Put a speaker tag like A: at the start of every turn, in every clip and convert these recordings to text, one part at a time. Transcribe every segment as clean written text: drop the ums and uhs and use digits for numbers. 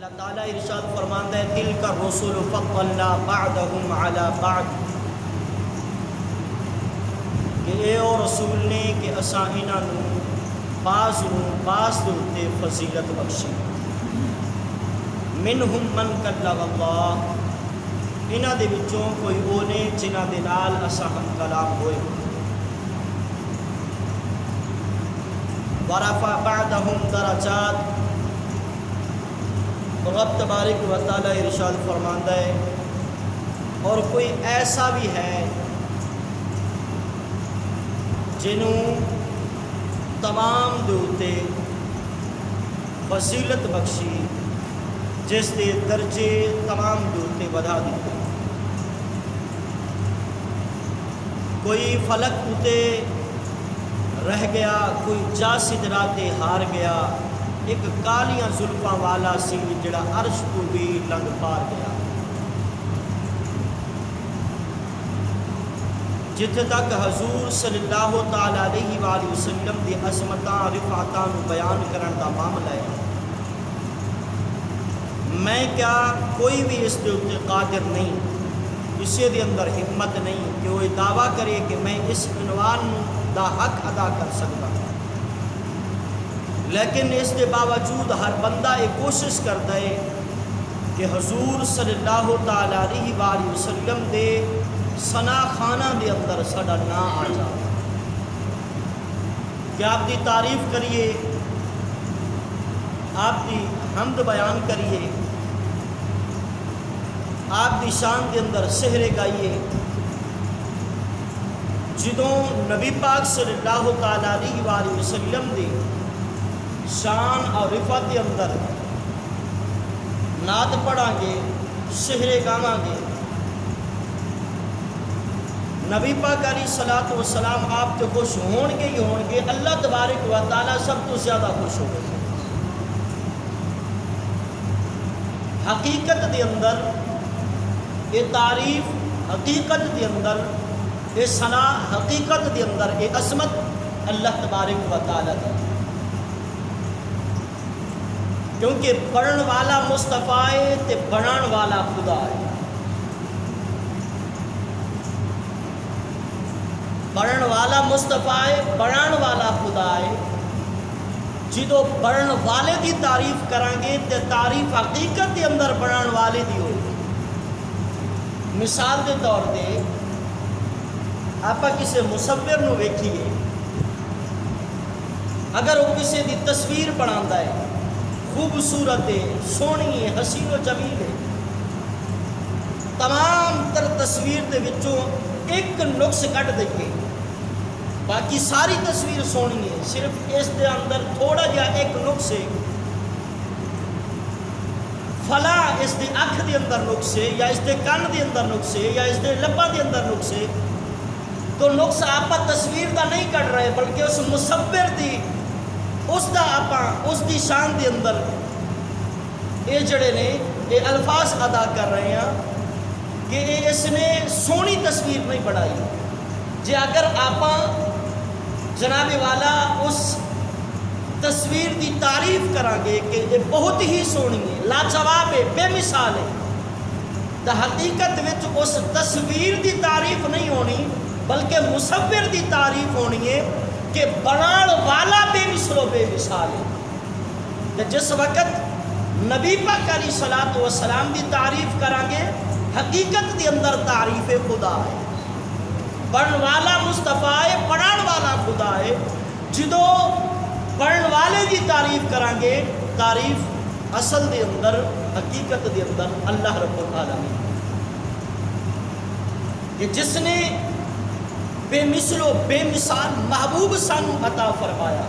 A: اللہ تعالیٰ ارشاد فرماتا ہے تلک الرسل فضلنا بعضهم علی بعض، کہ اے او رسول نے کہ اساں انہاں نوں بعض دے اُتے فضیلت بخشی۔ منہم من کلم اللہ، انہاں دے وچوں کوئی وہ نے جنہاں دے نال اساں ہم کلام ہوئے۔ ورفع بعضهم درجات، رب تبارک و تعالیٰ ارشاد فرماتا ہے اور کوئی ایسا بھی ہے جنہوں تمام دے اُتے فضیلت بخشی، جس دے درجے تمام دے اُتے بڑھا دیتے۔ کوئی فلک اُتے رہ گیا، کوئی جا سدراتے ہار گیا، ایک کالیاں زلفاں والا سی جڑا عرش تو بھی لنگ پار گیا۔ جتھے تک حضور صلی اللہ تعالی علیہ وآلہ وسلم دی عظمتاں رفعتاں نو بیان کرن دا معاملہ ہے، میں کیا کوئی بھی اس دے اُتے قادر نہیں، کسی دے اندر ہمت نہیں کہ وہ دعویٰ کرے کہ میں اس عنوان دا حق ادا کر سکتا، لیکن اس کے باوجود ہر بندہ یہ کوشش کرتا ہے کہ حضور صلی اللہ تعالی علیہ وآلہ وسلم دے ثنا خانہ دے اندر ساڈا نام آ جائے، کہ آپ دی تعریف کریے، آپ دی حمد بیان کریے، آپ دی شان دے اندر سحرے گائیے۔ جدوں نبی پاک صلی اللہ تعالی علیہ وآلہ وسلم دی شان اور رفعت کے اندر نعت پڑھاں گے، شہرے گاواں گے، نبی پاک علیہ الصلوۃ والسلام آپ تو خوش ہون گے ہی ہون گے، اللہ تبارک و تعالیٰ سب تو زیادہ خوش ہو گئے۔ حقیقت دے اندر یہ تعریف، حقیقت دے اندر یہ ثنا، حقیقت دے اندر یہ عظمت اللہ تبارک و تعالیٰ دی، کیونکہ پڑھن والا مصطفیٰ ہے تے بنان والا خدا ہے۔ پڑھن والا مصطفیٰ ہے، بنان والا خدا ہے۔ جدو بنن والے دی تعریف کریں گے تے تعریف حقیقت دے اندر بنان والے دی ہوگی۔ مثال دے طور دے آپ کسی مصور نو ویکھیے، اگر وہ کسی دی تصویر بناتا ہے، خوبصورت ہے، سونی ہے، حسین و جمیل ہے، تمام تر تصویر دے وچوں ایک نقص کٹ دئیے، باقی ساری تصویر سونی ہے، صرف اس دے اندر تھوڑا جہا ایک نقص ہے، فلاں اس دے اکھ دے اندر نقص ہے، یا اس دے کان دے اندر نقص ہے، یا اس دے لباں دے اندر نقص ہے، تو نقص آپ تصویر دا نہیں کٹ رہے بلکہ اس مصور دی، اس دا آپ اس دی شان دے اندر یہ جڑے نے یہ الفاظ ادا کر رہے ہیں کہ اس نے سونی تصویر نہیں بنائی۔ جی اگر آپ جناب والا اس تصویر دی تعریف کریں گے کہ یہ بہت ہی سونی ہے، لاجواب ہے، بے مثال ہے، تو حقیقت وچ اس تصویر دی تعریف نہیں ہونی بلکہ مصور دی تعریف ہونی ہے کہ بنان والا بے مثل و بے مثال ہے۔ جس وقت نبی پاک علیہ الصلوۃ والسلام دی تعریف کریں گے، حقیقت دی اندر تعریف خدا ہے، بنن والا مصطفیٰ ہے، بنان والا خدا ہے۔ جدو بنن والے دی تعریف کریں گے، تعریف اصل دے اندر، حقیقت دے اندر اللہ رب العالمین، کہ جس نے بے مثل و بے مثال محبوب سانو عطا فرمایا،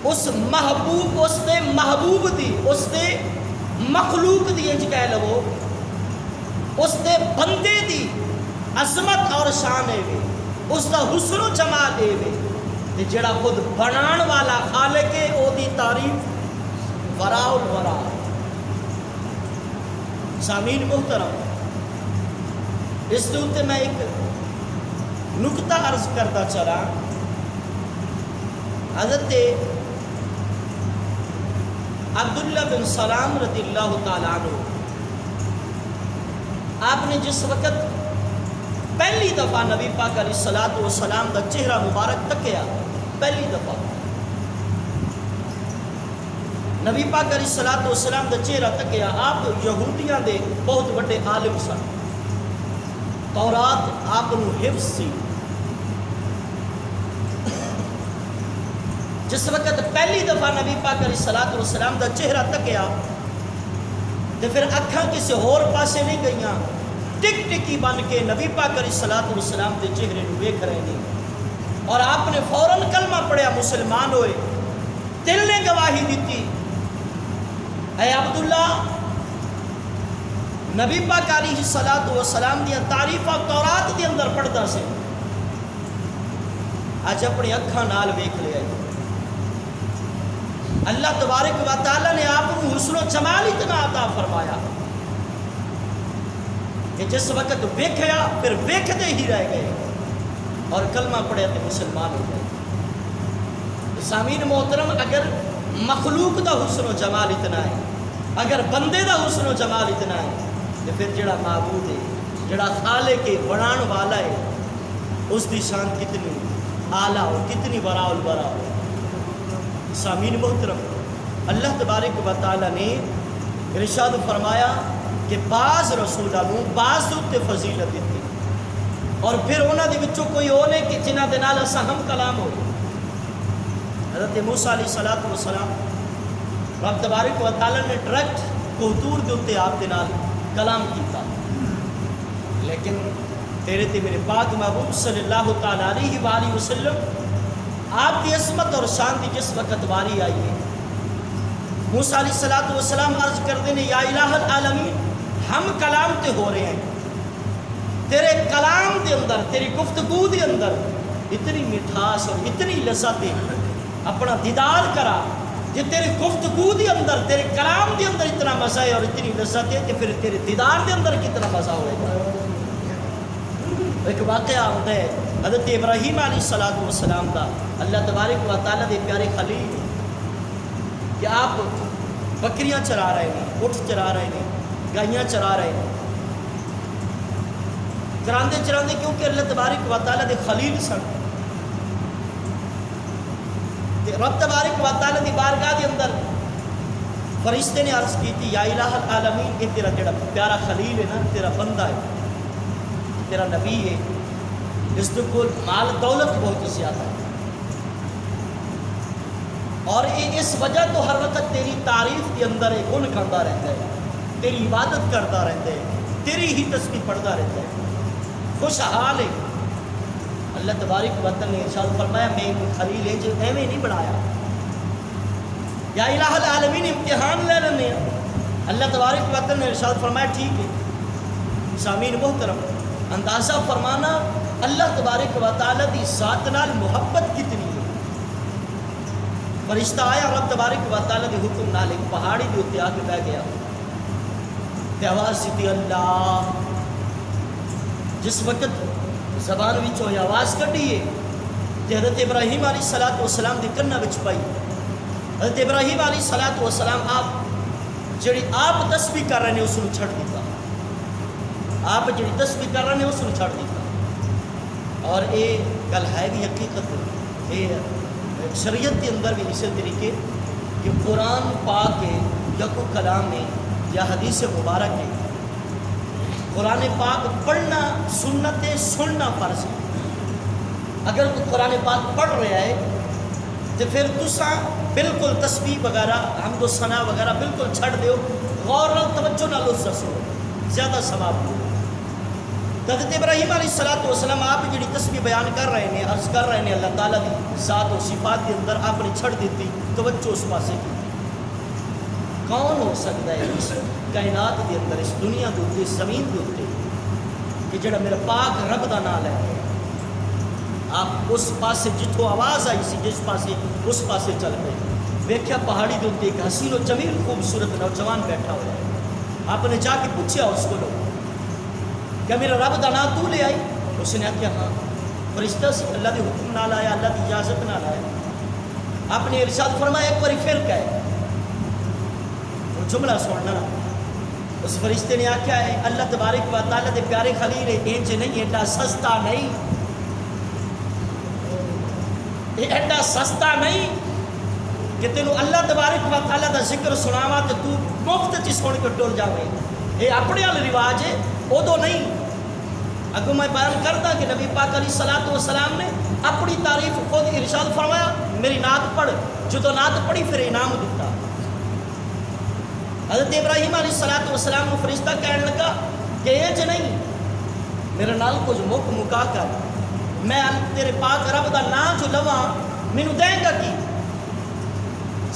A: اس محبوب، اس دے محبوب دی، اس دے مخلوق دی انج کہہ لو، اس دے بندے دی عظمت اور شان ہے وے، اس دا حسن و جمال ہے وے، تے جڑا خود بنان والا خالق ہے او دی تعریف وراء الورا۔ سامعین محترم، اس دے اوتے میں ایک نکتہ عرض کرتا چلا۔ حضرت عبداللہ بن سلام رضی اللہ تعالیٰ عنہ، آپ نے جس وقت پہلی دفعہ نبی پاک علیہ الصلوۃ والسلام کا چہرہ مبارک تکیا، پہلی دفعہ نبی پاک علیہ الصلوۃ والسلام کا چہرہ تکیا، آپ یہودیاں دے بہت بڑے عالم سن، تورات آپ کو حفظ سی۔ جس وقت پہلی دفعہ نبی پاک علیہ الصلوۃ والسلام کا چہرہ تکیا تو پھر اکھاں کسی اور پاسے نہیں گئیاں، ٹک ٹکی بن کے نبی پاک علیہ الصلوۃ والسلام کے چہرے نو ویکھ رہے ہیں، اور آپ نے فوراً کلمہ پڑھیا، مسلمان ہوئے۔ دل نے گواہی دیتی، اے عبداللہ، نبی پاک علیہ الصلوۃ والسلام دی تعریفاں تورات دے اندر پڑھدا سی، اج اپنی اکھاں نال ویکھ لیا۔ اللہ تبارک و تعالیٰ نے آپ کو حسن و جمال اتنا عطا فرمایا کہ جس وقت ویکھیا پھر ویکھتے ہی رہ گئے اور کلمہ پڑھے تو مسلمان ہو گئے۔ سامعین محترم، اگر مخلوق دا حسن و جمال اتنا ہے، اگر بندے دا حسن و جمال اتنا ہے، تو پھر جڑا معبود ہے، جڑا خالق کے بنان والا ہے، اس دی شان کتنی اعلیٰ ہو، کتنی براء البراء ہو۔ سامعین محترم، اللہ تبارک و تعالیٰ نے ارشاد فرمایا کہ بعض رسولوں کو بعض تے فضیلت دیتی، اور پھر انہاں دے وچوں کوئی ہو نے کہ جنہاں دے نال اساں ہم کلام ہوئے۔ حضرت موسیٰ علیہ الصلوۃ والسلام، رب تبارک و تعالیٰ نے ڈائریکٹ کوتور دے اوتے آپ دے نال کلام کیتا، لیکن تیرے تے میرے پاک محبوب صلی اللہ تعالیٰ علیہ وآلہ وسلم آپ کی عظمت اور شان کی جس وقت واری آئی ہے، موسیٰ علیہ الصلوۃ والسلام عرض کرتے ہیں، یا الہ العالمین، ہم کلام تے ہو رہے ہیں، تیرے کلام دے اندر، تیری گفتگو دے اندر اتنی مٹھاس اور اتنی لذت ہے، اپنا دیدار کرا، جی تیری گفتگو دے اندر، تیرے کلام دے اندر اتنا مزہ ہے اور اتنی لذت ہے، کہ پھر تیرے دیدار دے اندر کتنا مزہ ہوئے گا۔ ایک واقعہ ہوتا ہے حضرت ابراہیم علیہ الصلوۃ والسلام کا، اللہ تبارک و تعالیٰ دے پیارے خلیل، کہ آپ بکریاں چرا رہے ہیں، اٹھ چرا رہے ہیں، گائیاں چرا رہے ہیں، چراندے چراندے، کیونکہ اللہ تبارک و تعالیٰ دے خلیل سن، رب تبارک و تعالیٰ دی بارگاہ دے اندر فرشتے نے عرض کی تھی، یا الہ العالمین، یہ تیرا جڑا پیارا خلیل ہے نا، تیرا بندہ ہے، تیرا نبی ہے، اس کو مال دولت بہت زیادہ ہے، اور اس وجہ تو ہر وقت تیری تعریف کے اندر ایک گن کرتا رہتا ہے، تیری عبادت کرتا رہتا ہے، تیری ہی تسبیح پڑھتا رہتا ہے، خوشحال ہے۔ اللہ تبارک و تعالیٰ نے ارشاد فرمایا، میں ایک خلیل ہے جو ایویں نہیں بنایا، یا الہ العالمین، امتحان لے رہے ہیں۔ اللہ تبارک و تعالیٰ نے ارشاد فرمایا، ٹھیک ہے۔ سامعین محترم، اندازہ فرمانا اللہ تبارک و تعالیٰ دی ذات نال محبت کتنی ہے۔ فرشتہ آیا، رب تبارک و تعالیٰ دی حکم نال ایک پہاڑی دے اوتے آ کے بیٹھ گیا، تے آواز دیتی اللہ، جس وقت زبان وچوں یہ آواز کڈی ہے تے حضرت ابراہیم علیہ الصلوۃ والسلام دی کنا وچ پئی۔ حضرت ابراہیم علیہ الصلوۃ والسلام آپ جڑی آپ تسبیح کر رہے ہیں اس کو چھڑ دیتا، آپ جڑی تسبیح کر رہے ہیں اس کو چھڑ دیتا، اور یہ گل ہے بھی حقیقت، یہ شریعت کے اندر بھی اسی طریقے کہ قرآن پاک کے یا کوئی کلام ہے یا حدیث مبارک ہے، قرآن پاک پڑھنا سنت ہے، سننا فرض ہے۔ اگر کوئی قرآن پاک پڑھ رہا ہے تو پھر تساں بالکل تسبیح وغیرہ، حمد و ثنا وغیرہ بالکل چھڑ دیو، غور و توجہ نال اس سنو، زیادہ ثواب ہو۔ حضرت ابراہیم علیہ الصلوۃ والسلام آپ جڑی تسبیح بیان کر رہے ہیں، عرض کر رہے ہیں، اللہ تعالیٰ کی ذات و صفات کے اندر آپ نے چھڑ دیتی، توجہ اس پاسے کی۔ کون ہو سکتا ہے اس کائنات کے اندر، اس دنیا کے اتنے، اس زمین کے اتنے، کہ جڑا میرا پاک رب دا نام ہے، آپ اس پاسے جتوں آواز آئی سی، جس پاسے اس پاسے چل پئے، ویکھیا پہاڑی کے اتنے ایک حسین و جمیل خوبصورت نوجوان بیٹھا ہوا ہے۔ آپ نے جا کے پوچھا اس کو، کہ میرا رب دا نام تو لے آئی؟ اس نے کہا ہاں، فرشتہ سی، اللہ کے حکم نال آیا، اللہ کی اجازت نال آیا۔ آپ نے ارشاد فرمایا، ایک بار پھر کہے، جملہ سننا، اس فرشتے نے آکھیا ہے اللہ تبارک و تعالیٰ دے پیارے خلیل انج نہیں، ایڈا سستا نہیں، ایڈا سستا نہیں کہ تینوں اللہ تبارک و تعالیٰ دا ذکر سناوا تو تو مفت چ سن کے ٹر جاوے، یہ اپنے وال رواج ہے، ادو نہیں۔ اگوں میں بیان کرتا کہ نبی پاک علیہ الصلوۃ والسلام نے اپنی تعریف خود ارشاد فرمایا، میری نعت پڑھ، جدو نعت پڑھی پھر انعام دیتا۔ حضرت ابراہیم علیہ الصلوۃ والسلام کو فرشتہ کہنے لگا کہ انج نہیں، میرے نال کچھ مکا کر، میں تیرے پاک رب دا نام جو لواں مینوں دیں گا کی؟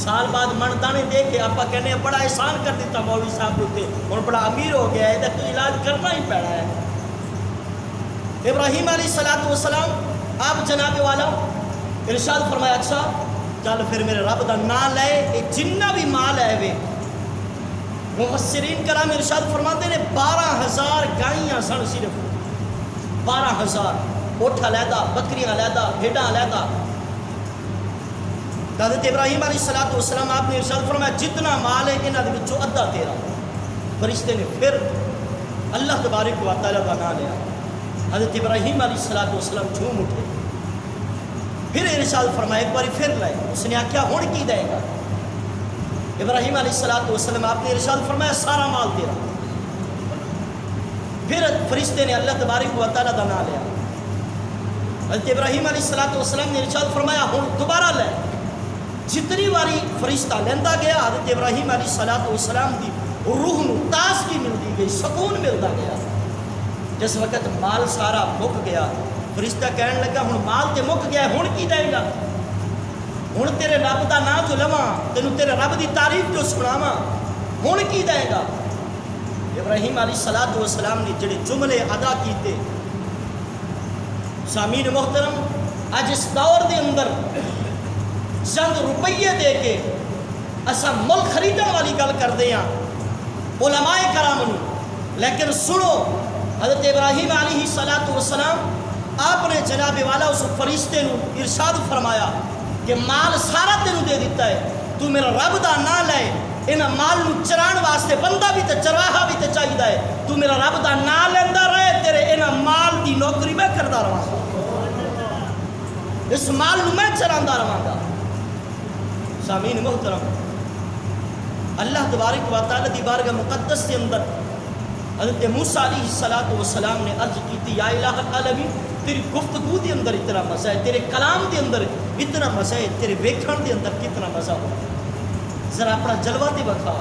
A: سال بعد من دانے دے کے آپ کہنے بڑا احسان کر دیتا مولوی صاحب ہوتے، اور بڑا امیر ہو گیا ہے، تو علاج کرنا ہی پڑا ہے۔ ابراہیم علیہ الصلوۃ والسلام آپ جناب والا ارشاد فرمایا اچھا چل پھر میرے رب دا نام لے، یہ جنہ بھی مال ہے وے، مفسرین کرام ارشاد فرماتے ہیں 12,000 گائیاں سن، صرف 12,000، اٹھ علیحدہ، بکریاں علیحدہ، بھیڈاں علیحدہ۔ حضرت ابراہیم علیہ الصلوۃ والسلام آپ نے ارشاد فرمایا جتنا مال ہے انہاں دے وچوں ادھا تیرا۔ فرشتے نے پھر اللہ تبارک و تعالیٰ کا نام لیا، حضرت ابراہیم علیہ الصلوۃ والسلام جھوم اٹھے، پھر ارشاد فرمایا ایک باری پھر لائے، اس نے آکھیا ہن کی دے گا؟ ابراہیم علیہ الصلوۃ والسلام آپ نے ارشاد فرمایا سارا مال تیرا۔ پھر فرشتے نے اللہ تبارک و تعالیٰ کا نام لیا، حضرت ابراہیم علیہ الصلوۃ والسلام نے ارشاد فرمایا ہن دوبارہ لے۔ جتنی باری فرشتہ لیندہ گیا حضرت ابراہیم علیہ الصلوۃ والسلام دی روح نو تازگی ملتی گئی، سکون ملتا گیا۔ جس وقت مال سارا مک گیا، فرشتہ کہنے لگا ہن مال تے مک گیا، ہن کی دے گا؟ ہن تیرے رب دا نام جو لواں، تینوں تیرے رب دی تعریف جو سناواں، ہن کی دے گا؟ ابراہیم علیہ الصلوۃ والسلام نے جڑے جملے ادا کیتے، سامعین محترم اج اس دور دے اندر چند روپیے دے کے اسا ملک خریدن والی گل کرتے ہیں علماء کرام نو، لیکن سنو حضرت ابراہیم علیہ الصلوۃ والسلام آپ نے جناب والا اس فرشتے نو ارشاد فرمایا کہ مال سارا تینوں دے دیتا ہے، تو میرا رب دا نام لے، انہاں مال نو چران واسطے بندہ بھی تے چرواہا بھی تے چاہیے ہے، تو میرا رب دا نام لیندا رہے، تیرے انہاں مال دی نوکری میں کردا رہاں گا، اس مال نو میں چراندا رہاں گا۔ سامعین محترم اللہ تبارک و تعالیٰ دی بارگاہ مقدس کے اندر حضرت موسیٰ علیہ الصلوۃ والسلام نے عرض کی یا الہ العالمین تیری گفتگو دے اندر اتنا مزہ ہے، تیرے کلام دے اندر اتنا مزہ ہے، تیرے ویکھن دے اندر کتنا مزہ ہو، ذرا اپنا جلوہ تے بکھا،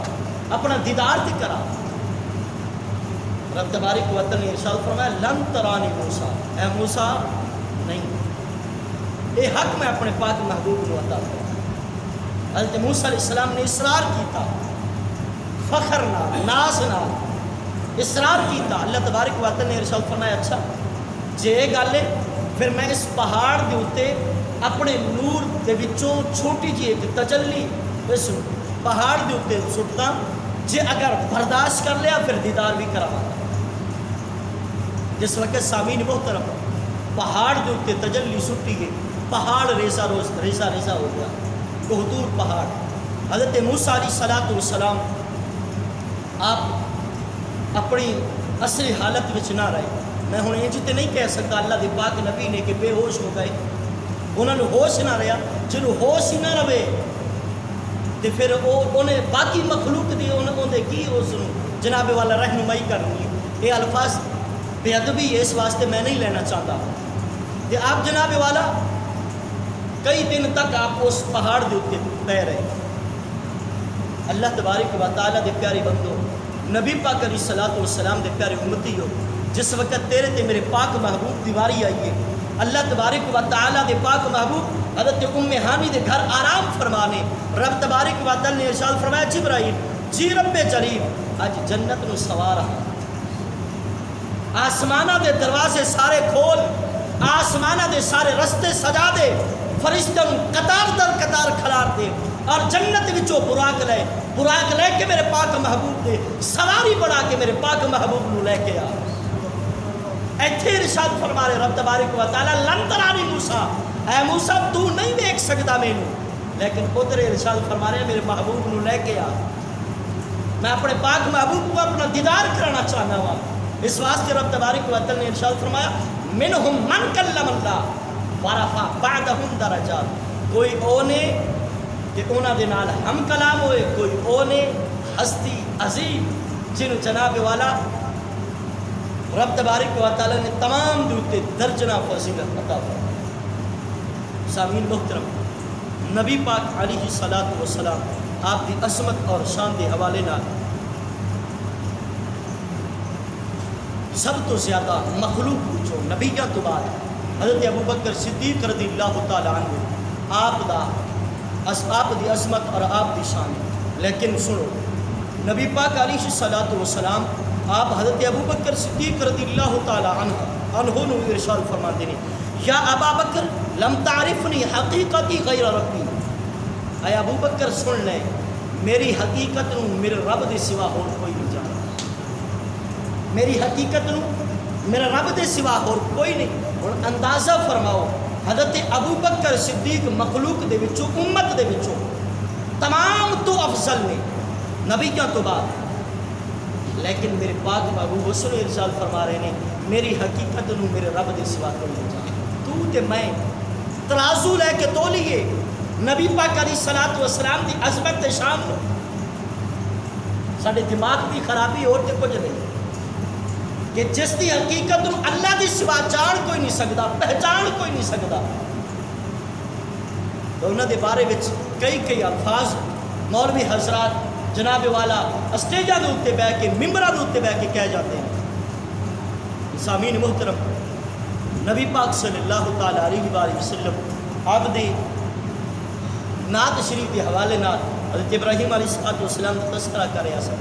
A: اپنا دیدار تے کرا۔ رب تبارک و تعالیٰ نے ارشاد فرمایا لن ترانی موسیٰ، اے موسیٰ نہیں، اے حق میں اپنے پاک محبوب کو عطا کروں۔ حضرت موسیٰ علیہ السلام نے اصرار کیتا، فخر نہ ناز نہ اصرار کیتا، اللہ تبارک و تعالیٰ نے ارشاد فرمایا اچھا جے گل ہے پھر میں اس پہاڑ دے اوتے اپنے نور دے وچوں چھوٹی جی ایک تجلی اس پہاڑ دے اوتے سٹدا، جے اگر برداشت کر لیا پھر دیدار بھی کراواں گا۔ جس وقت سامعین محترم پہاڑ دے اوتے تجلی سٹی گئی، پہاڑ ریزہ ریزہ ہو گیا، بہدور پہاڑ۔ حضرت موسیٰ علیہ الصلوۃ والسلام آپ اپنی اصلی حالت میں نہ رہے، میں ہوں انج تے نہیں کہہ سکتا اللہ دے پاک نبی نے کہ بے ہوش ہو گئے، انہوں نے ہوش نہ رہا، جنہوں ہوش ہی نہ رہے تو پھر انہیں باقی مخلوق دی انہوں نے کی اس جناب والا رہنمائی کرنی۔ یہ الفاظ بے ادبی ہے، اس واسطے میں نہیں لینا چاہتا کہ آپ جناب والا کئی دن تک آپ اس پہاڑ دے اوتے پے رہے۔ اللہ تبارک و تعالیٰ دے پیارے بندو، نبی پاک علیہ الصلوۃ والسلام دے پیارے امتی ہو، جس وقت تیرے تے میرے پاک محبوب دیواری آئی ہے، اللہ تبارک و تعالیٰ دے پاک محبوب حضرت ام ہانی دے گھر آرام فرمانے، رب تبارک و تعالیٰ نے ارشاد فرمایا جبرائیل جی رب جلیل اج جنت نو سوار رہا، آسمانہ دے دروازے سارے کھول، آسمانہ دے سارے رستے سجا دے، فرشتوں قطار در قطار کھلار دے، اور جنت وچوں براق لے کے میرے پاک محبوب دے سواری بڑھا کے میرے پاک محبوب نو لے کے آ۔ ایتھے ارشاد فرما رہے رب تبارک و تعالیٰ لن ترانی موسیٰ، اے موسیٰ تو نہیں دیکھ سکتا مینوں، لیکن ادھر ارشاد فرما رہے میرے محبوب نو لے کے آ۔ میں اپنے پاک محبوب کو اپنا دیدار کرانا چاہنا ہوا. اس واسطے رب تبارک و تعالی نے ارشاد فرمایا منہم من کلم اللہ ورفع بعدہم درجات. کوئی او نے کہ انہاں دے نال ہم کلام ہوئے, کوئی او نے ہستی عظیم جنہوں جناب والا رب تبارک و تعالی نے تمام دوتے درجنا فضیلت عطا فرمائی. سامعین محترم, نبی پاک علیہ الصلوۃ والسلام آپ دی عظمت اور شان دے حوالے نال سب تو زیادہ مخلوق پوچھو نبیوں تو بعد حضرت ابوبکر صدیق رضی اللہ تعالی عنہ آپ دی عظمت اور آپ دی شان. لیکن سنو, نبی پاک علیہ الصلوۃ والسلام آپ حضرت ابوبکر صدیق رضی اللہ تعالی عنہ نو ارشاد فرماتے ہیں یا ابا بکر لم تعرفنی حقیقتی غیر ربی. اے ابو بکر سن لے, میری حقیقت نو میرے رب دے سوا اور کوئی نہیں جانتا. میری حقیقت نو میرے رب دے سوا اور کوئی نہیں. اور اندازہ فرماؤ حضرت ابو بکر صدیق مخلوق دے وچوں امت دے وچوں تمام تو افضل نے نبیوں تو بعد. لیکن میرے پاک محبوب وسل ارشاد فرما رہے ہیں میری حقیقت نو میرے رب دے سوا کوئی نہیں جانتا. تو تے میں ترازو لے کے تولیے نبی پاک علیہ الصلوۃ والسلام دی عظمت تے شان نو. ساڈے دماغ دی خرابی اور تے کچھ نہیں کہ جس دی حقیقت نو اللہ دی سوا جان کوئی نہیں سکدا, پہچان کوئی نہیں سکدا. تو انہاں دے بارے وچ کئی الفاظ مولوی حضرات جناب والا اسٹیجاں دے اوتے بیٹھ کے ممبراں دے اوتے بیٹھ کے کہہ جاتے ہیں. سامعین محترم, نبی پاک صلی اللہ تعالی علیہ وآلہ وسلم آپ دے نعت شریف کے حوالے نال حضرت ابراہیم علیہ السلام کا تذکرہ کر رہا سن.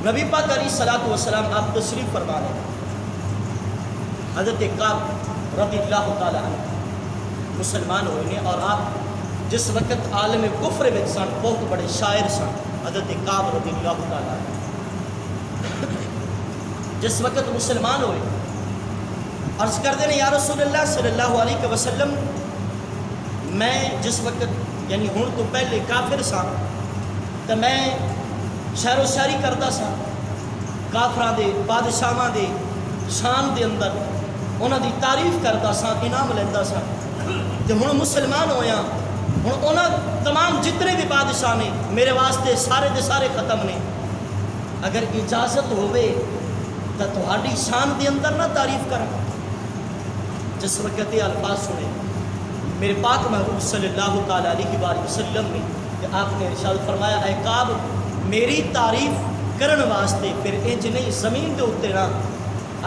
A: نبی پاک علیہ الصلوۃ والسلام آپ تشریف فرما رہے ہیں. حضرت کعب رضی اللہ تعالی عنہ مسلمان ہوئے ہیں اور آپ جس وقت عالم کفر میں سن بہت بڑے شاعر سن. حضرت کعب رضی اللہ تعالی عنہ جس وقت مسلمان ہوئے عرض کرتے ہیں یا رسول اللہ صلی اللہ علیہ وسلم میں جس وقت یعنی ہون تو پہلے کافر سا تو میں شہر و شاعری کرتا سا, کافراں دے بادشاہاں دے شان دے اندر انہاں دی تعریف کرتا سا, انعام لیندہ سا. تو ہن مسلمان ہویا, ہن انہاں تمام جتنے بھی بادشاہ نے میرے واسطے سارے دے سارے ختم نے. اگر اجازت ہوئے تو تہاڈی شان دے اندر نہ تعریف کر. جس وقت یہ الفاظ سنے میرے پاک محبوب صلی اللہ تعالی علیہ وآلہ وسلم نے کہ آپ نے ارشاد فرمایا اے کعب میری تعریف کرن واسطے پھر انج نہیں زمین دے اوتے نہ.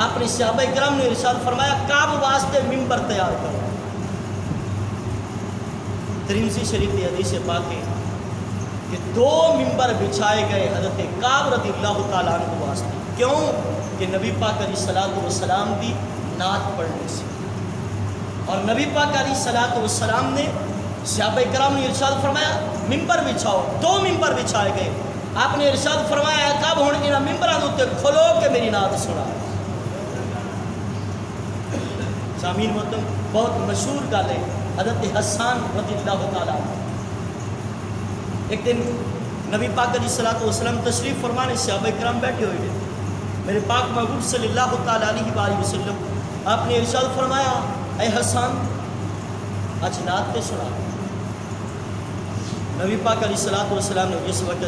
A: آپ نے صحابہ کرام نے ارشاد فرمایا کعب واسطے ممبر تیار کرو. ترمذی شریف کی حدیث پاک ہے کہ 2 ممبر بچھائے گئے حضرت کعب رضی اللہ تعالیٰ عنہ واسطے. کیوں کہ نبی پاک علیہ الصلوۃ والسلام دی نعت پڑھنے سے. اور نبی پاک علیہ الصلوۃ والسلام نے صحابہ کرام نے ارشاد فرمایا ممبر بچھاؤ. 2 ممبر بچھائے گئے. آپ نے ارشاد فرمایا کب ہوں انہاں ممبراں دے اوتے کھلو کے میری نعت سنا. سامعین محترم بہت مشہور گل ہے حضرت حسان رضی اللہ تعالیٰ ایک دن نبی پاک علیہ الصلوۃ والسلام تشریف فرمانے صحابہ کرام بیٹھے ہوئے ہیں. میرے پاک محبوب صلی اللہ تعالیٰ علیہ وآلہ وسلم آپ نے ارشاد فرمایا اے حسان اج نعت تے سنا. نبی پاک علیہ الصلوۃ والسلام نے جس وقت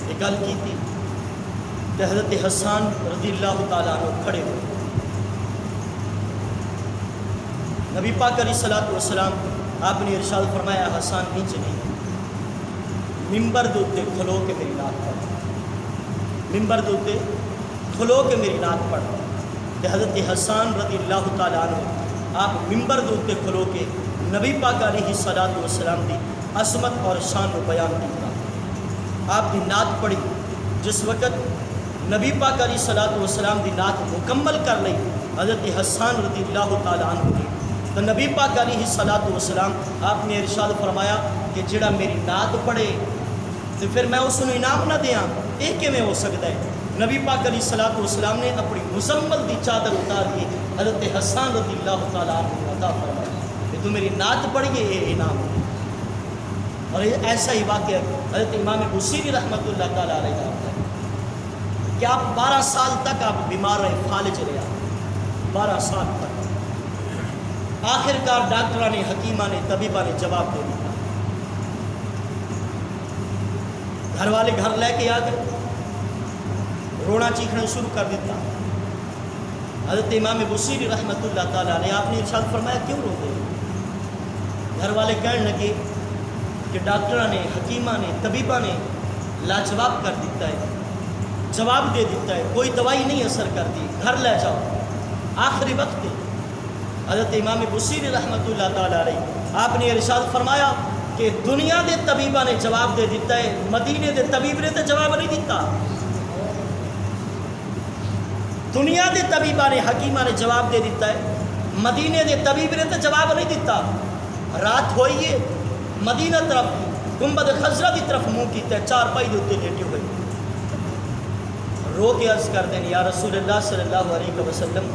A: یہ گل کی تھی کہ حضرت حسان رضی اللہ تعالیٰ عنہ کھڑے ہوئے. نبی پاک علیہ الصلوۃ والسلام آپ نے ارشاد فرمایا حسان نیچے نہیں, ممبر دے اوتے کھلو کے میری نعت پڑھ. ممبر دے اوتے کھلو کے میری نعت پڑھ. کہ حضرت حسان رضی اللہ تعالیٰ عنہ آپ ممبر دے اوتے کھلو کے نبی پاک علیہ الصلوۃ والسلام دی عظمت اور شان کو بیان کیتا. آپ دی نعت پڑھی. جس وقت نبی پاک علیہ الصلوۃ والسلام دی نعت مکمل کر لئی حضرت حسان رضی اللہ تعالیٰ عنہ نے تو نبی پاک علیہ الصلوۃ والسلام آپ نے ارشاد فرمایا کہ جڑا میری نعت پڑھے تو پھر میں اس کو انعام نہ دیاں, یہ کیویں ہو سکتا ہے. نبی پاک علیہ الصلوۃ والسلام نے اپنی مزمل دی چادر اتار کے حضرت حسان رضی اللہ تعالیٰ عنہ کو عطا فرمایا کہ تو میری نعت پڑھیے یہ انعام. اور یہ ایسا ہی واقعہ حضرت امام بصیری رحمۃ اللہ تعالیٰ علیہ کا کہ آپ 12 سال تک آپ بیمار رہے، فالج رہے آپ 12 سال تک۔ آخر کار ڈاکٹرہ نے، حکیمہ نے، طبیبہ نے جواب دے دیا۔ گھر والے گھر لے کے آ گئے، رونا چیخنا شروع کر دیتا۔ حضرت امام بصیری رحمۃ اللہ تعالیٰ نے آپ نے ارشاد فرمایا کیوں رو گئے؟ گھر والے کہنے لگے کہ ڈاکٹرہ نے، حکیمہ نے، طبیبہ نے لاجواب کر دیتا ہے، جواب دے دیتا ہے، کوئی دوائی نہیں اثر کرتی، گھر لے جاؤ، آخری وقت ہے۔ حضرت امام بصیری رحمۃ اللہ تعالیٰ علیہ آپ نے ارشاد فرمایا کہ دنیا دے طبیبہ نے جواب دے دیتا ہے، مدینے دے طبیب نے تو جواب نہیں دیتا۔ دنیا دے طبیبہ نے، حکیمہ نے جواب دے دیتا ہے، مدینے دے طبیب نے تو جواب نہیں دیتا۔ رات ہوئی ہے، مدینہ طرف گنبد خضرہ کی طرف منہ کیتا ہے، چار پائی دے اتنے لیٹے ہوئے، رو کے عرض کر دیں یا رسول اللہ صلی اللہ علیہ وسلم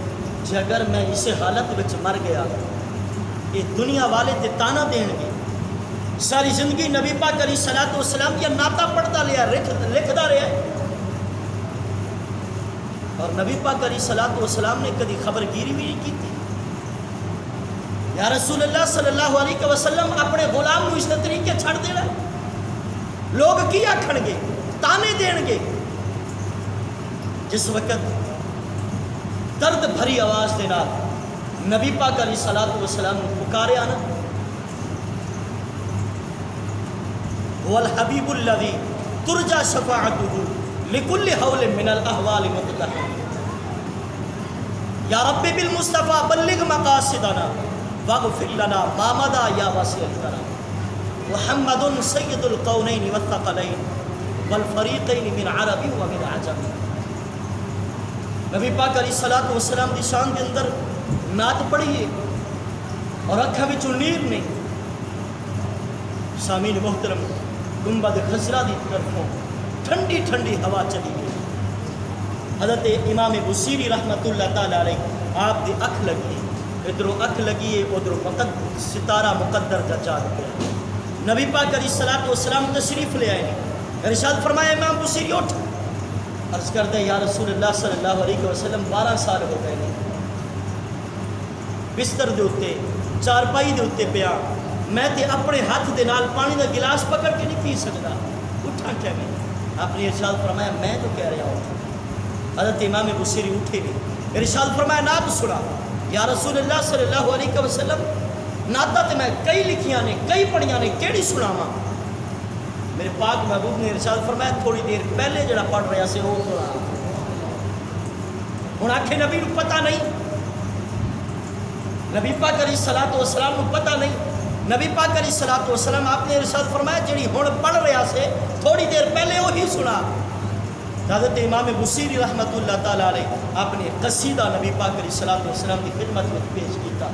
A: جی اگر میں اس حالت وچ مر گیا، یہ دنیا والے تے تانا دین گے، ساری زندگی نبی پاک علیہ الصلوۃ والسلام کی ناتا پڑھتا لیا، لکھتا رہا ہے، اور نبی پاک علیہ الصلوۃ والسلام نے کدی خبر گیری بھی نہیں کی تھی۔ یا رسول اللہ صلی اللہ علیہ وسلم اپنے غلام کو اس طریقے چھڑ دینا، لوگ کی آکھن گے، تانے دین گے۔ جس وقت درد بھری آواز دے نال نبی پاک علیہ الصلوۃ والسلام نے پکارے آنا، هو الحبیب الذی ترجى شفاعته لكل حول من الاحوال متقہم، یا رب بالمصطفى بلغ مقاصدنا واغفر لنا ما مضى یا واسع الکرم، محمد سید القونین والثقلین والفریقین من عرب ومن عجم۔ نبی پاک علیہ الصلوۃ والسلام دی شان کے اندر نعت پڑھی ہے اور اکھاں وچوں نیر نے۔ سامعین محترم، گنبد خضرہ دی طرفوں ٹھنڈی ٹھنڈی ہوا چلی گئی، حضرت امام بصیری رحمۃ اللہ تعالیٰ علیہ آپ دی اکھ لگی، ادھروں اکھ لگی ہے، ادھروں ستارہ مقدر کا جاگ گیا۔ نبی پاک علیہ الصلوۃ والسلام تشریف لے آئے، ارشاد فرمایا امام بصیری اٹھ، عرض کر دے یا رسول اللہ صلی اللہ علیہ وسلم 12 سال ہو گئے ہیں، بستر دے اتے چارپائی دے اتے پیا، میں تے اپنے ہاتھ دے نال پانی دا گلاس پکڑ کے نہیں پی سکتا، اٹھا کیا میں؟ آپ نے ارشاد فرمایا میں تو کہہ رہا ہوں۔ حضرت امام بصیری اٹھے نہیں، ارشاد فرمایا نعت سنا۔ یا رسول اللہ صلی اللہ علیہ وسلم نعتاں تے میں کئی لکھیاں نے، کئی پڑھیاں نے، کیڑی سناواں؟ میرے پاک محبوب نے ارشاد فرمایا تھوڑی دیر پہلے جڑا پڑھ رہا سے وہ سنا۔ ہن آکھے نبی نو پتہ نہیں، نبی پاک علیہ الصلوۃ والسلام کو پتہ نہیں، نبی پاک علیہ الصلوۃ والسلام آپ نے ارشاد فرمایا جڑی ہن پڑھ رہا سے تھوڑی دیر پہلے وہی سنا۔ حضرت امام بصیری رحمۃ اللہ تعالیٰ علیہ آپ نے قصیدہ نبی پاک علیہ الصلوۃ والسلام کی خدمت میں پیش کیتا۔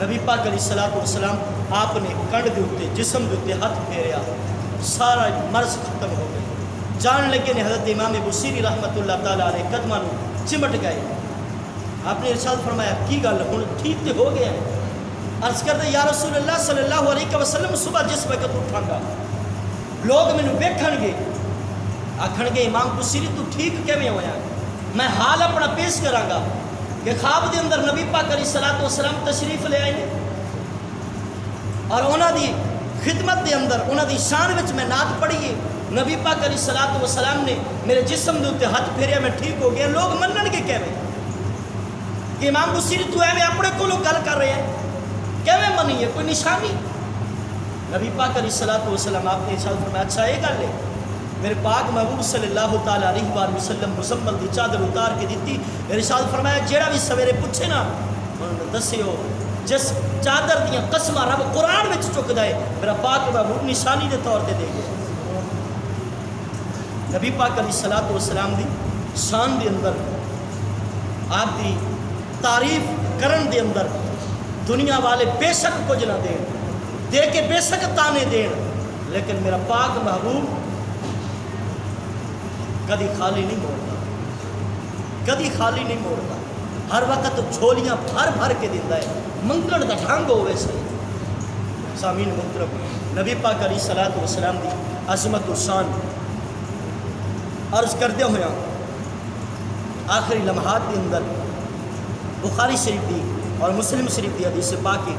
A: نبی پاک علیہ الصلوۃ والسلام آپ نے کنڈ دے اوتے، جسم دے اوتے ہاتھ پھیریا، سارا مرض ختم ہو گئی۔ جان لگے نے حضرت امام بصیری رحمۃ اللہ تعالیٰ علیہ قدماں چمٹ گئے۔ آپ نے ارشاد فرمایا کی گل ہن ٹھیک تے ہو گیا ہے؟ عرض کر دے یا رسول اللہ صلی اللہ علیہ وسلم صبح جس وقت اٹھاں گا لوگ مینوں ویکھن گے، آکھن گے امام بصیری تو ٹھیک کیویں ہویا؟ میں حال اپنا پیش کراں گا کہ خواب دے اندر نبی پاک علیہ الصلوۃ والسلام تشریف لے آئے اور انہاں دی خدمت دے اندر انہاں دی شان وچ میں نعت پڑھی ہے، نبی پاک علیہ الصلوۃ والسلام نے میرے جسم دے اوتے ہاتھ پھیریا، میں ٹھیک ہو گیا۔ لوگ منن گے کیویں کہ امام بصیری تو ایویں اپنے کولوں گل کر رہے ہیں، کیویں منی ہے؟ کوئی نشانی؟ نبی پاک علیہ الصلوۃ والسلام آپ نے ارشاد فرمایا اچھا یہ گل ہے؟ میرے پاک محبوب صلی اللہ تعالیٰ علیہ وآلہ وسلم مزمل دی چادر اتار کے دیتی، ارشاد فرمایا جیڑا بھی سویرے پوچھے نا انہوں دسیو جس چادر دیاں قسمہ رب قرآن میں چکدا ہے میرا پاک محبوب نشانی دے طور تے دے گئے۔ نبی پاک علیہ الصلوۃ والسلام دی شان دے اندر آپ دی تعریف کرن دے اندر دنیا والے بے شک کچھ نہ دین، دے کے بے شک تانے دین، لیکن میرا پاک محبوب کدی خالی نہیں موڑتا، کدی خالی نہیں موڑتا، ہر وقت جھولیاں بھر بھر کے دیتا ہے، منگن دا ڈھنگ ہوئے سے۔ سامعین محترم، نبی پاک علیہ الصلوۃ والسلام دی عظمت و شان عرض کردے ہویا آخری لمحات کے اندر بخاری شریف دی اور مسلم شریف دی حدیث پاک ہے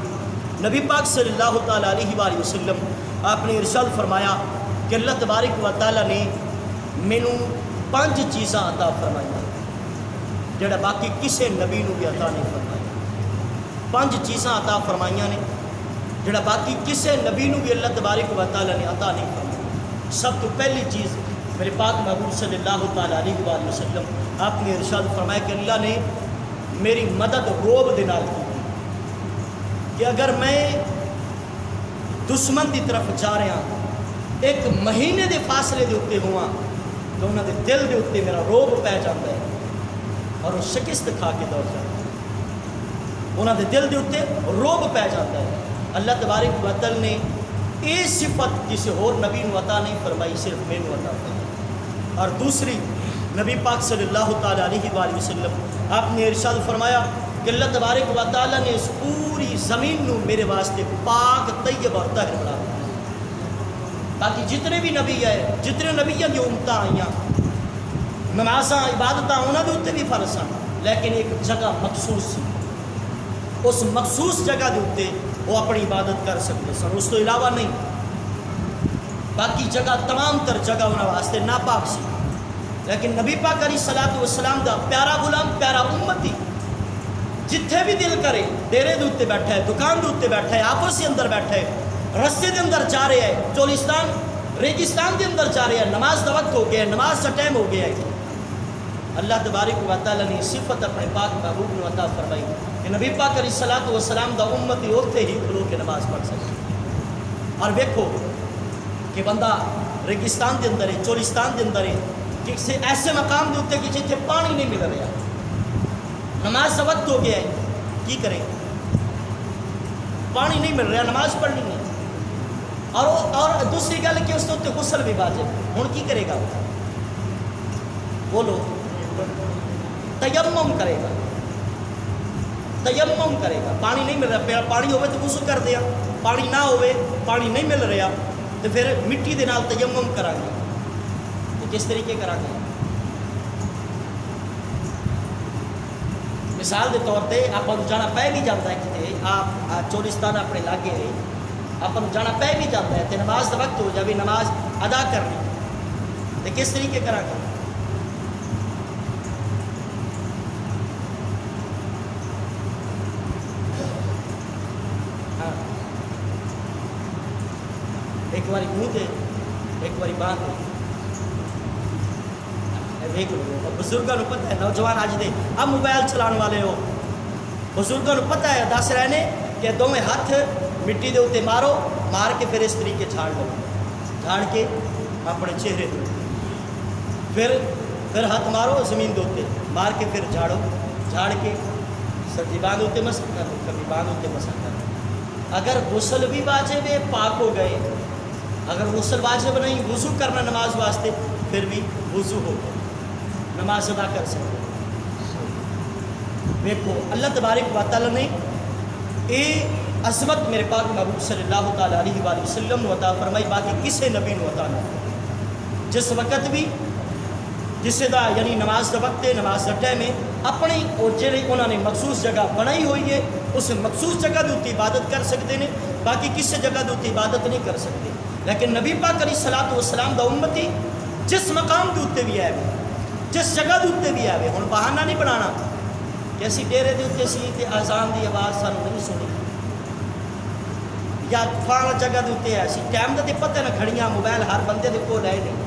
A: نبی پاک صلی اللہ تعالیٰ علیہ وآلہ وسلم آپ نے ارشاد فرمایا کہ اللہ تبارک و تعالیٰ نے مینوں 5 چیزاں عطا فرمائیاں جڑا باقی کسے نبی نو بھی عطا نہیں فرمایا 5 چیزاں عطا فرمائیاں نے جڑا باقی کسے نبی نو بھی اللہ تبارک و تعالیٰ نے عطا نہیں فرمایا سب تو پہلی چیز میرے پاک محبوب صلی اللہ تعالیٰ علیہ وآلہ وسلم آپ نے ارشاد فرمایا کہ اللہ نے میری مدد روب دے نال کی کہ اگر میں دشمن دی طرف جا رہا 1 مہینے دے فاصلے دے اتنے ہوا تو انہوں دے دل دے اتنے میرا روب پہ جاتا ہے اور وہ شکست کھا کے دوڑ جاتا ہے انہوں دے دل دے اتنے روب پہ جاتا ہے اللہ تبارک و تعالیٰ نے یہ صفت کسی اور نبی نو عطا نہیں فرمائی صرف میں نو عطا فرمائی اور دوسری نبی پاک صلی اللہ تعالیٰ علیہ وآلہ وسلم آپ نے ارشاد فرمایا کہ اللہ تبارک و تعالیٰ نے اس پوری زمین نو میرے واسطے پاک طیب اور طاہر بنا دیا باقی جتنے بھی نبی ہے جتنے نبیاں دی امتاں آئیاں نمازاں عبادتاں انہاں دے اتنے بھی فرض ہیں لیکن ایک جگہ مخصوص سی اس مخصوص جگہ دے اتنے وہ اپنی عبادت کر سکتے سن اس تو علاوہ نہیں باقی جگہ تمام تر جگہ انہاں واسطے ناپاک سی لیکن نبی پاک علیہ الصلوۃ والسلام دا پیارا غلام پیارا امتی جتھے بھی دل کرے ڈیرے دے اتنے بیٹھا ہے دکان دے اتنے بیٹھا ہے آپس کے اندر بیٹھا ہے رستے دے اندر جا رہے ہے چولستان ریگستان دے اندر جا رہے ہیں نماز دا وقت ہو گیا ہے نماز کا ٹائم ہو گیا ہے اللہ تبارک و تعالیٰ نے صفت اپنے پاک محبوب نے عطا فرمائی کہ نبی پاک علیہ الصلوۃ والسلام دا امتی اوتھے ہی کھلو کے نماز پڑھ سکے اور دیکھو کہ بندہ ریگستان دے اندر ہے چولستان دے اندر ہے کسی ایسے مقام دے اتنے کہ جتنے پانی نہیں مل رہا نماز کا وقت ہو گیا ہے کی کرے پانی نہیں مل رہا نماز پڑھنی ہے اور دوسری گل کہ اس کے اتنے غسل بھی واجب ہوں کی کرے گا بولو تیمم کرے گا تیمم کرے گا پانی نہیں مل رہا پانی ہوئے تو غسل کر دیا پانی نہ ہوئے پانی نہیں مل رہا تو پھر مٹی دے نال تیمم کرا گے کس طریقے کرا گے مثال کے طور پہ آپ جانا پہ بھی جاتا ہے کتنے آپ چولستان اپنے لاگے ہے آپ جانا پہ بھی جاتا ہے تو نماز کا وقت ہو جائے نماز ادا کرنی تو کس طریقے کرا گے ہاں ایک باری منہ دے ایک باری باندھ دے دیکھ لو بزرگوں کو پتہ ہے نوجوان آج دے اب موبائل چلانے والے ہو بزرگوں کو پتہ ہے دس رہے کہ دونوں ہاتھ مٹی دے اتنے مارو مار کے پھر اس طریقے جھاڑ لو جھاڑ کے اپنے چہرے دے پھر ہاتھ مارو زمین دے اتنے مار کے پھر جھاڑو جھاڑ کے سبزی باندھ اتنے مسح کرو کبھی باندھ اتنے مسح کرو اگر غسل بھی واجب ہے پاک ہو گئے اگر غسل واجب نہیں وضو کرنا نماز واسطے پھر بھی وضو ہو نماز ادا کر سکتے دیکھو اللہ تبارک و تعالیٰ نے یہ عظمت میرے پاک محبوب صلی اللہ تعالیٰ علیہ وآلہ وسلم نے عطا فرمائی باقی کسے نبی نے عطا نہیں جس وقت بھی جسے دا یعنی نماز کا وقت ہے نماز کا ٹائم ہے اپنی اور جڑی انہوں نے مخصوص جگہ بنائی ہوئی ہے اس مخصوص جگہ دے اتنے عبادت کر سکتے ہیں باقی کسی جگہ دے اتنے عبادت نہیں کر سکتے لیکن نبی پاک علیہ الصلوۃ والسلام دا امتی جس مقام دے اتنے بھی آئے جس جگہ دے اتنے بھی آئے ہوں بہانہ نہیں بنانا کہ اسی ڈیرے دے اتنے سی تے اذان دی آواز سانو نہیں سنی یا فلاں جگہ دے اتنے ہے سی ٹائم دا تے پتہ نہ کھڑیاں موبائل ہر بندے دے کول ہے نہیں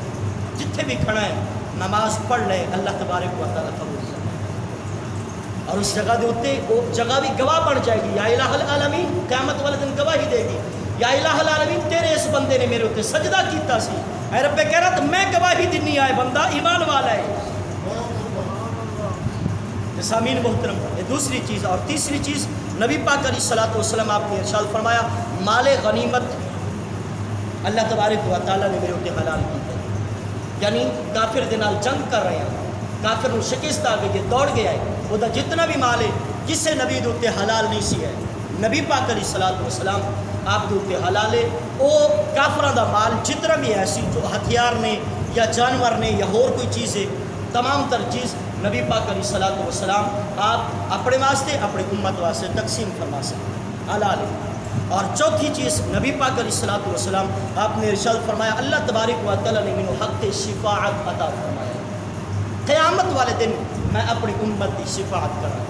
A: جتھے بھی کھڑا ہے نماز پڑھ لے اللہ تبارک و تعالیٰ قبول کرے اور اس جگہ دے اتنے وہ جگہ بھی گواہ بن جائے گی یا الہ العالمین قیامت والے دن گواہی دے گی یا الہ العالمین تیرے اس بندے نے میرے اتنے سجدہ کیتا سی اے رب کہہ رہا تو میں گواہی دینی آئے بندہ ایمان والا ہے سامعین محترم یہ دوسری چیز اور تیسری چیز نبی پاک علیہ الصلوۃ والسلام آپ نے ارشاد فرمایا مال غنیمت اللہ تبارک و تعالیٰ نے میرے اتنے حلال کی ہے یعنی کافر دے نال جنگ کر رہے ہیں کافر نو شکست آ گئی ہے دوڑ گیا ہے وہ جتنا بھی مال ہے کسے نبی دے اتنے حلال نہیں سی ہے نبی پاک علیہ الصلوۃ والسلام آپ کے اتنے حلال ہے. وہ کافراں دا مال جتنا بھی ہے سی جو ہتھیار نے یا جانور نے یا اور کوئی چیز ہے تمام تر چیز نبی پاک علیہ الصلوۃ والسلام آپ اپنے واسطے اپنے امت واسطے تقسیم فرما سکتے حلال ہے. اور چوتھی چیز نبی پاک علیہ الصلوۃ والسلام آپ نے ارشاد فرمایا اللہ تبارک و تعالیٰ نے مینوں حق شفاعت عطا فرمایا. قیامت والے دن میں اپنی امت کی شفاعت کروں.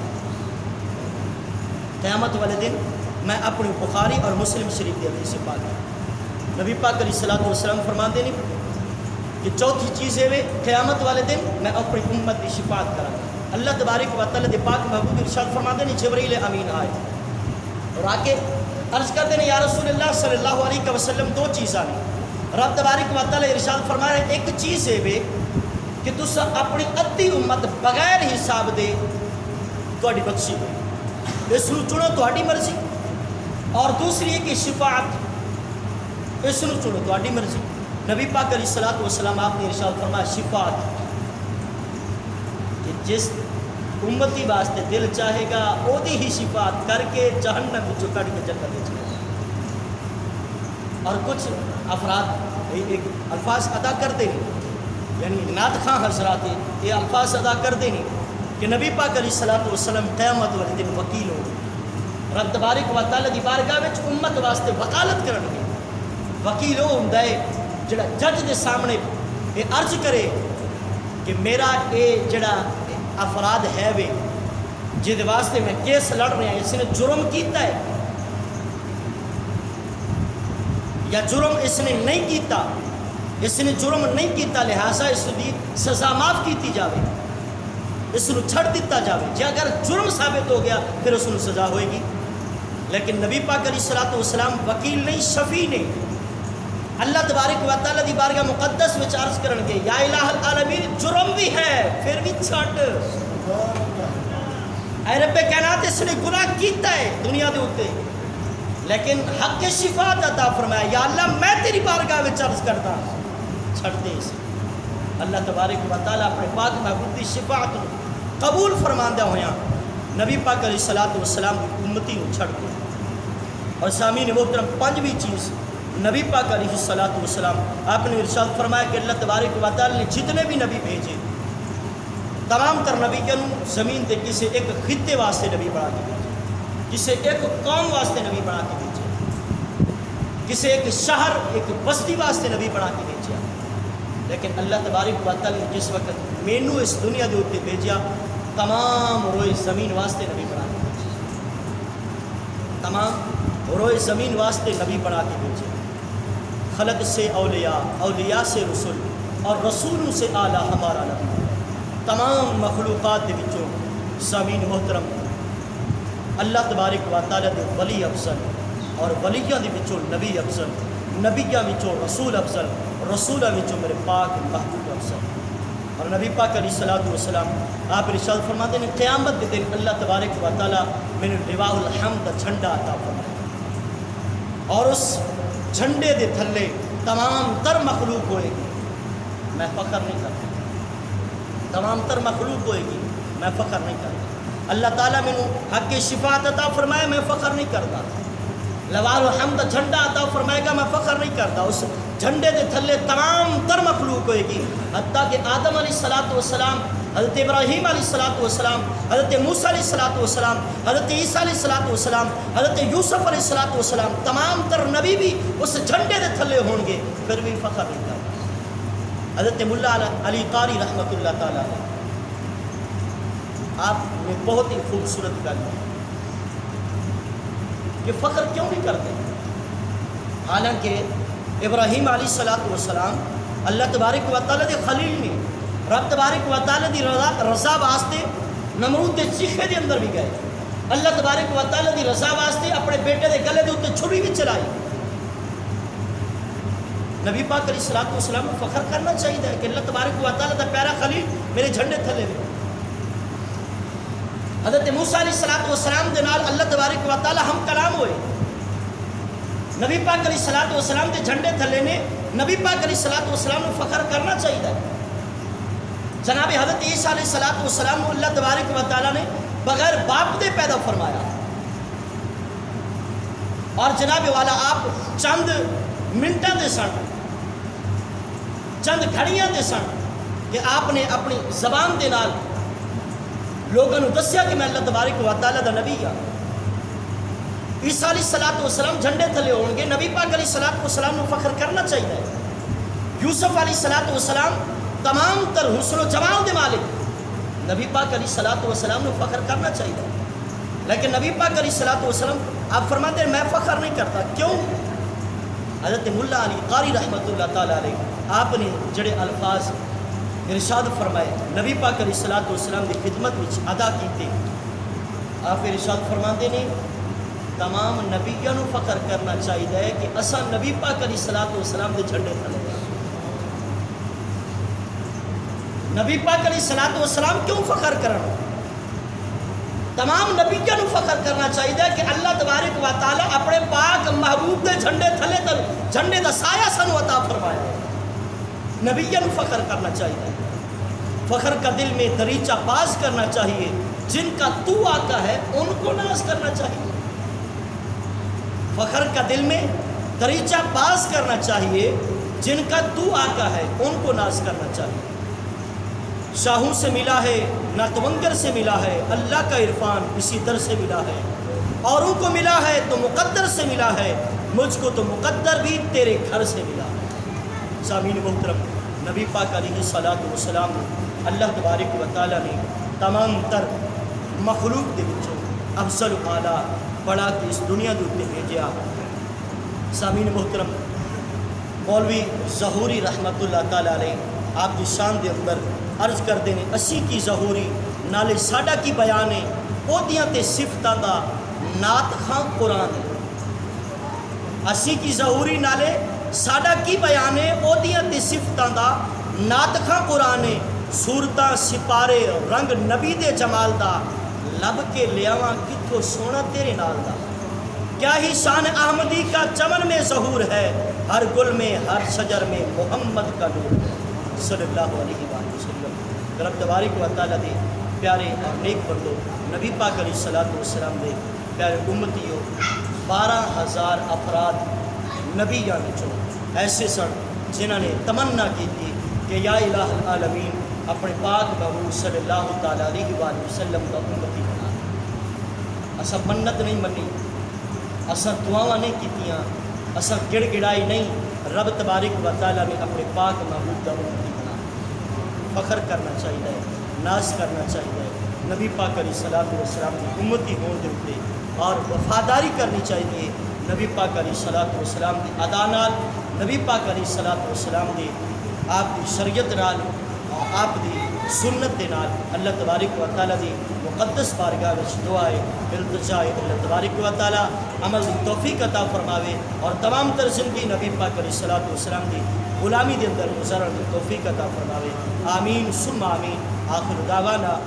A: قیامت والے دن میں اپنی بخاری اور مسلم شریف کی حدیث سے پاک نبی پاک علیہ الصلوۃ والسلام فرماتے ہیں کہ چوتھی چیز ہے قیامت والے دن میں اپنی امت کی شفاعت کروں. اللہ تبارک و تعالیٰ دے پاک محبوب ارشاد فرماتے ہیں جبرائیل امین آئے اور آ کے عرض کرتے ہیں یا رسول اللہ صلی اللہ علیہ وسلم دو چیزاں نے. رب تبارک و تعالیٰ ارشاد فرمایا ہے ایک چیز ہے بے کہ تسا اپنی ادھی امت بغیر حساب دے تہاڈی بخشی ہوئی اس نو چنو تہاڈی مرضی. اور دوسری ہے کہ شفاعت اس نو چنو تہاڈی مرضی. نبی پاک علیہ الصلوۃ والسلام آپ نے ارشاد فرمایا شفاعت کہ جس امتی واسطے دل چاہے گا او دی ہی شفاعت کر کے جہنم وچوں کڈ کے جنت وچ لے جائے. اور کچھ افراد ایک الفاظ ادا کرتے ہیں یعنی نعت خواں حضرات یہ الفاظ ادا کرتے ہیں کہ نبی پاک علیہ الصلوۃ والسلام قیامت والے دن وکیل ہو رب تبارک و تعالیٰ دی بارگاہ وچ امت واسطے وکالت کرن گے. وکیل وہ ہوندا ہے جڑا جج دے سامنے یہ عرض کرے کہ میرا یہ جڑا افراد ہے وے جہد واسطے میں کیس لڑ رہا اس نے جرم کیتا ہے یا جرم اس نے نہیں کیتا اس نے جرم نہیں کیتا لہٰذا اس کی سزا معاف کیتی جاوے اس کو چھڑ دیتا جاوے. جی اگر جرم ثابت ہو گیا پھر اس کو سزا ہوئے گی. لیکن نبی پاک علیہ الصلوۃ والسلام وکیل نہیں شفیع نے اللہ تبارک و تعالیٰ دی بارگاہ مقدس میں عرض کرن گے یا الہ العالمین جرم بھی ہے پھر بھی چھٹ اے رب کائنات اس نے گناہ کیتا ہے دنیا دے اوتے لیکن حق شفاعت عطا فرمایا یا اللہ میں تیری بارگاہ میں عرض کرتا چھڑ دے اسے. اللہ تبارک و تعالیٰ اپنے پاک محبوب دی شفاعت قبول فرماندہ ہویا نبی پاک علیہ الصلوۃ والسلام کی امتی کو چھڑ دے. اور سامعین محترم پنجویں چیز نبی پاک علیہ الصلوۃ والسلام آپ نے ارشاد فرمایا کہ اللہ تبارک و تعالیٰ نے جتنے بھی نبی بھیجے تمام تر نبی کے زمین تے کسی ایک خطے واسطے نبی بنا کے بھیجے کسی ایک قوم واسطے نبی بنا کے بھیجے کسی ایک شہر ایک بستی واسطے نبی بنا کے بھیجا. لیکن اللہ تبارک و تعالیٰ نے جس وقت مینو اس دنیا کے اتنے بھیجا تمام روئے زمین واسطے نبی بنا کے بھیجے تمام روئے زمین واسطے نبی بنا کے بھیجے. خلق سے اولیاء اولیاء سے رسول اور رسولوں سے اعلیٰ ہمارا نبی. تمام مخلوقات دے وچوں سامعین محترم اللہ تبارک و تعالیٰ دے ولی افضل اور ولیاں دے وچوں نبی افضل نبیاں وچوں رسول افضل رسولاں وچوں میرے پاک محبوب افضل. اور نبی پاک علیہ الصلوۃ والسلام آپ ارشاد فرماتے ہیں قیامت کے دن اللہ تبارک و تعالیٰ میں لواء الحمد جھنڈا عطا فرمائے اور اس جھنڈے دے تھلے تمام تر مخلوق ہوئے گی. میں فخر نہیں کرتا تمام تر مخلوق ہوئے گی میں فخر نہیں کرتا. اللہ تعالیٰ میں حق شفاعت عطا فرمائے میں فخر نہیں کرتا. لواء الحمد جھنڈا عطا فرمائے گا میں فخر نہیں کرتا. اس جھنڈے دے تھلے تمام تر مخلوق ہوئے گی حتیٰ کہ آدم علیہ الصلوۃ والسلام حضرت ابراہیم علیہ الصلوۃ والسلام حضرت موسیٰ علیہ الصلوۃ والسلام حضرت عیسیٰ علیہ الصلوۃ والسلام حضرت یوسف علیہ الصلوۃ والسلام تمام تر نبی بھی اس جھنڈے دے تھلے ہون گے پھر بھی فخر نہیں کرتا. حضرت ملا علی قاری رحمۃ اللہ تعالیٰ آپ نے بہت ہی خوبصورت گل کہ فخر کیوں نہیں کرتے حالانکہ ابراہیم علیہ الصلوۃ والسلام اللہ تبارک و تعالیٰ دے خلیل نے رب تبارک و تعالیٰ دی رضا واسطے نمرود دے چیخے دے اندر بھی گئے. اللہ تبارک و تعالیٰ دی رضا واسطے اپنے بیٹے دے گلے دے اتنے چھری بھی چلائی. نبی پاک علیہ الصلوۃ والسلام کو فخر کرنا چاہیے کہ اللہ تبارک و تعالیٰ دا پیارا خلیل میرے جھنڈے تھلے میں. حضرت موسیٰ علیہ الصلوۃ والسلام دے نال اللہ تبارک و تعالیٰ ہم کلام ہوئے. نبی پاک علیہ الصلوۃ والسلام دے جھنڈے تھلے نے نبی پاک علیہ الصلوۃ والسلام کو فخر کرنا چاہیے. جناب حضرت عیسیٰ علیہ الصلوۃ والسلام کو اللہ تبارک و تعالیٰ نے بغیر باپ دے پیدا فرمایا. اور جناب والا آپ چند منٹاں دے سن، چند گھڑیاں دے سن کہ آپ نے اپنی زبان دے نال لوگوں نے دسیا کہ میں اللہ تبارک و تعالیٰ دا نبی ہاں۔ عیسیٰ علیہ الصلوۃ والسلام جھنڈے تھلے ہون گے، نبی پاک علیہ الصلوۃ والسلام کو فخر کرنا چاہیے۔ یوسف علیہ الصلوۃ والسلام تمام تر حسن و جمال دے مالک، نبی پاک علیہ الصلوۃ والسلام کو فخر کرنا چاہیے، لیکن نبی پاک علیہ الصلوۃ والسلام آپ فرماتے ہیں میں فخر نہیں کرتا۔ کیوں؟ حضرت ملا علی قاری رحمۃ اللہ تعالیٰ علیہ آپ نے جڑے الفاظ ارشاد فرمائے نبی پاک علیہ الصلوۃ والسلام کی خدمت وچ ادا کیتے، آپ ارشاد فرماتے ہیں تمام نبیوں کو فخر کرنا چاہیے کہ اساں نبی پاک علیہ الصلوۃ والسلام دے جھنڈے تھلے ہیں۔ نبی پاک علیہ الصلوۃ والسلام کیوں فخر کرن؟ تمام نبیوں کو فخر کرنا چاہیے کہ اللہ تبارک و تعالیٰ اپنے پاک محبوب دے جھنڈے تھلے تل جھنڈے دا سایہ سانو عطا فرمایا ہے۔ نبیوں کو فخر کرنا چاہیے، فخر کا دل میں دریچہ باز کرنا چاہیے، جن کا تو آقا ہے ان کو ناز کرنا چاہیے۔ فخر کا دل میں دریچہ باز کرنا چاہیے، جن کا تو آقا ہے ان کو ناز کرنا چاہیے۔ شاہوں سے ملا ہے نہ توانگر سے ملا ہے، اللہ کا عرفان اسی در سے ملا ہے، اوروں کو ملا ہے تو مقدر سے ملا ہے، مجھ کو تو مقدر بھی تیرے گھر سے ملا ہے۔ سامعین محترم، نبی پاک علیہ الصلوۃ والسلام اللہ تبارک و تعالیٰ نے تمام تر مخلوق دے وچوں افضل و اعلیٰ بڑا کے اس دنیا دے اوپر بھیجیا۔ سامعین محترم، مولوی ظہوری رحمۃ اللہ تعالیٰ علیہ آپ کی شان دے اندر عرض کرتے ہیں اسی کی ظہوری نالے ساڈا کی بیان ہے، اودیاں تے صفتاں دا نعت خاں قرآن ہے۔ اسی کی ظہوری نالے ساڈا کی بیان ہے، اودیاں تے صفتاں دا نعت خاں قرآن ہے۔ صورتاں سپارے رنگ نبی دے جمال دا، لب کے لیاواں کتھوں سونا تیرے نال دا۔ کیا ہی شان احمدی کا چمن میں ظہور ہے، ہر گل میں ہر شجر میں محمد کا نور ہے، صلی اللہ علیہ وآلہ وسلم۔ رب تبارک و تعالیٰ دے پیارے اور نیک بندو، نبی پاک علیہ الصلوۃ والسلام دے پیارے امتیوں، 12,000 افراد نبیاں وچوں ایسے سن جنہاں نے تمنا کی تھی کہ یا الہ العالمین اپنے پاک محبوب صلی اللہ تعالیٰ علیہ وآلہ وسلم کا امتی بنا۔ اساں منت نہیں منی، اساں دعاواں نہیں کیتیاں، اساں گڑ گڑائی نہیں، رب تبارک و تعالیٰ نے اپنے پاک محبوب کا امتی بنا۔ فخر کرنا چاہیے، ناز کرنا چاہیے، نبی پاک علیہ الصلوۃ والسلام کی امتی ہون دے اوپر اور وفاداری کرنی چاہیے نبی پاک علیہ الصلوۃ والسلام کی ادا نال، نبی پاک علیہ الصلوۃ والسلام دی آپ کی شریعت نال، آپ دی سنت دے نال۔ اللہ تبارک و تعالیٰ دی مقدس بارگاہ وچ دعا ہے، التجا ہے اللہ تبارک و تعالیٰ عمل دی توفیق عطا فرماوے اور تمام تر زندگی نبی پاک علیہ الصلوۃ والسلام دی غلامی دے اندر گزارن دی توفیق عطا فرماوے۔ آمین ثم آمین۔ آخر دعوانا